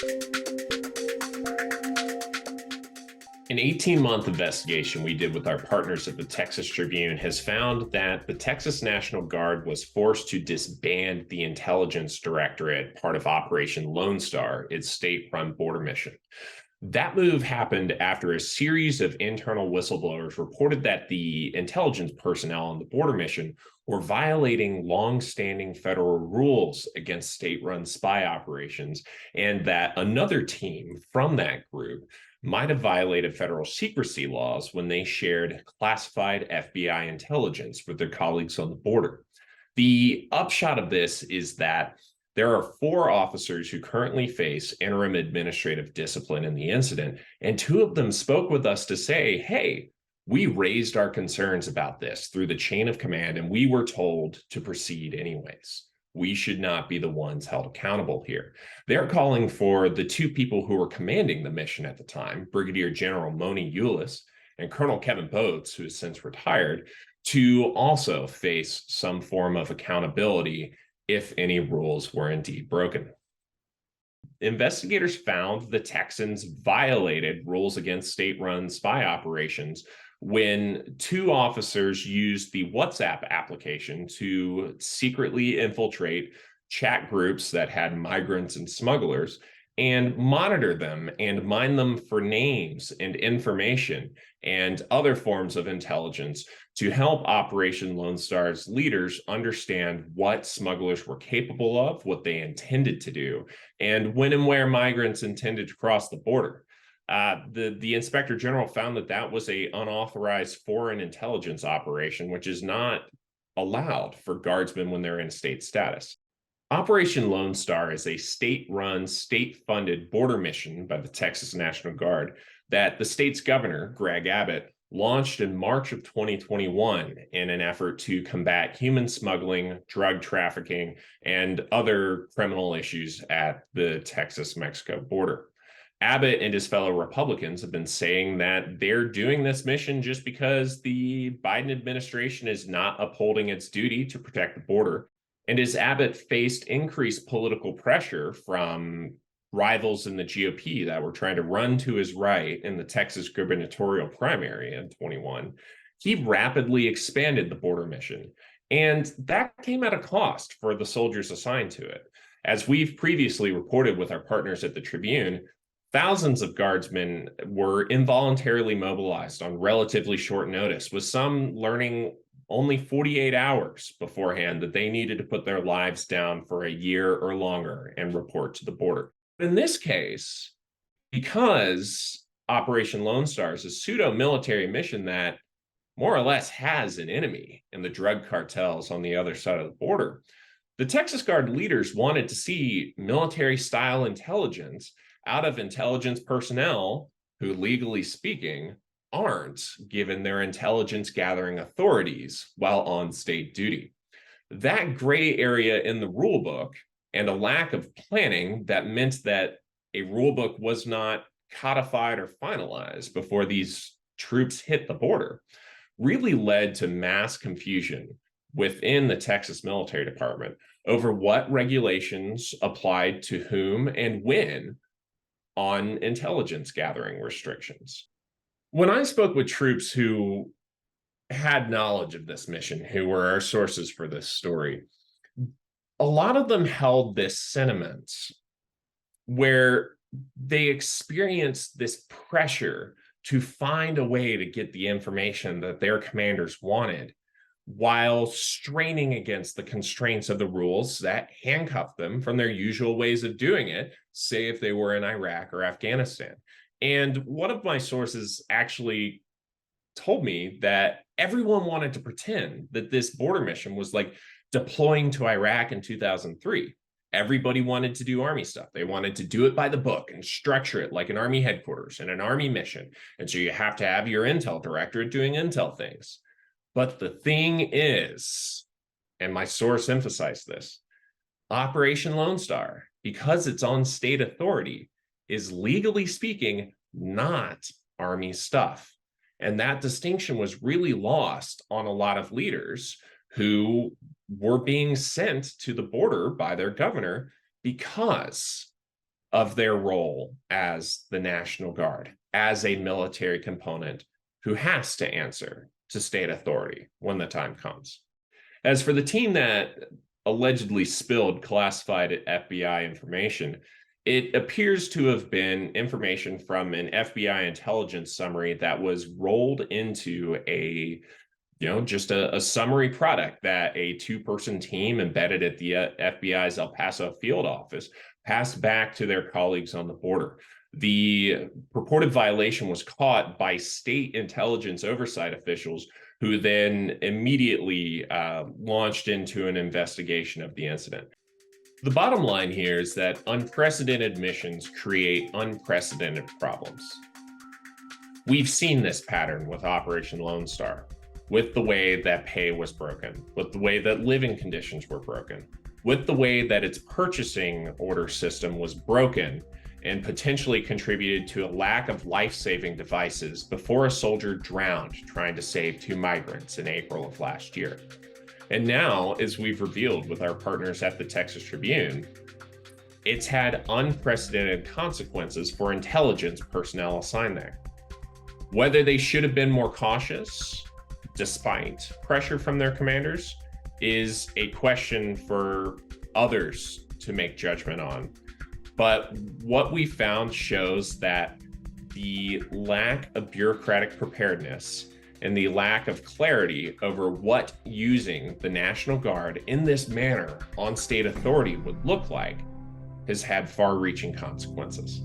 An 18-month investigation we did with our partners at the Texas Tribune has found that the Texas National Guard was forced to disband the Intelligence Directorate, part of Operation Lone Star, its state-run border mission. That move happened after a series of internal whistleblowers reported that the intelligence personnel on the border mission were violating long-standing federal rules against state-run spy operations, and that another team from that group might have violated federal secrecy laws when they shared classified FBI intelligence with their colleagues on the border. The upshot of this is that there are 4 officers who currently face interim administrative discipline in the incident, and 2 of them spoke with us to say, hey, we raised our concerns about this through the chain of command, and we were told to proceed anyways. We should not be the ones held accountable here. They're calling for the 2 people who were commanding the mission at the time, Brigadier General Moni Eulis and Colonel Kevin Boats, who has since retired, to also face some form of accountability if any rules were indeed broken. Investigators found the Texans violated rules against state-run spy operations when 2 officers used the WhatsApp application to secretly infiltrate chat groups that had migrants and smugglers and monitor them and mine them for names and information and other forms of intelligence to help Operation Lone Star's leaders understand what smugglers were capable of, what they intended to do, and when and where migrants intended to cross the border. The Inspector General found that that was an unauthorized foreign intelligence operation, which is not allowed for guardsmen when they're in state status. Operation Lone Star is a state-run, state-funded border mission by the Texas National Guard that the state's governor, Greg Abbott, launched in March of 2021 in an effort to combat human smuggling, drug trafficking, and other criminal issues at the Texas-Mexico border. Abbott and his fellow Republicans have been saying that they're doing this mission just because the Biden administration is not upholding its duty to protect the border. And as Abbott faced increased political pressure from rivals in the GOP that were trying to run to his right in the Texas gubernatorial primary in 21, he rapidly expanded the border mission. And that came at a cost for the soldiers assigned to it. As we've previously reported with our partners at the Tribune, thousands of guardsmen were involuntarily mobilized on relatively short notice, with some learning only 48 hours beforehand that they needed to put their lives down for a year or longer and report to the border. In this case, because Operation Lone Star is a pseudo-military mission that more or less has an enemy in the drug cartels on the other side of the border, the Texas Guard leaders wanted to see military-style intelligence out of intelligence personnel who, legally speaking, aren't given their intelligence gathering authorities while on state duty. That gray area in the rule book and a lack of planning that meant that a rule book was not codified or finalized before these troops hit the border really led to mass confusion within the Texas Military Department over what regulations applied to whom and when on intelligence gathering restrictions. When I spoke with troops who had knowledge of this mission, who were our sources for this story, a lot of them held this sentiment where they experienced this pressure to find a way to get the information that their commanders wanted while straining against the constraints of the rules that handcuffed them from their usual ways of doing it, say if they were in Iraq or Afghanistan. And one of my sources actually told me that everyone wanted to pretend that this border mission was like deploying to Iraq in 2003. Everybody wanted to do Army stuff. They wanted to do it by the book and structure it like an Army headquarters and an Army mission. And so you have to have your intel directorate doing intel things. But the thing is, and my source emphasized this, Operation Lone Star, because it's on state authority, is legally speaking not Army stuff. And that distinction was really lost on a lot of leaders who were being sent to the border by their governor because of their role as the National Guard, as a military component who has to answer to state authority when the time comes. As for the team that allegedly spilled classified FBI information, it appears to have been information from an FBI intelligence summary that was rolled into just a summary product that a two-person team embedded at the FBI's El Paso field office passed back to their colleagues on the border. The purported violation was caught by state intelligence oversight officials, who then immediately launched into an investigation of the incident. The bottom line here is that unprecedented missions create unprecedented problems. We've seen this pattern with Operation Lone Star, with the way that pay was broken, with the way that living conditions were broken, with the way that its purchasing order system was broken and potentially contributed to a lack of life-saving devices before a soldier drowned trying to save 2 migrants in April of last year. And now, as we've revealed with our partners at the Texas Tribune, it's had unprecedented consequences for intelligence personnel assigned there. Whether they should have been more cautious, despite pressure from their commanders, is a question for others to make judgment on. But what we found shows that the lack of bureaucratic preparedness and the lack of clarity over what using the National Guard in this manner on state authority would look like has had far-reaching consequences.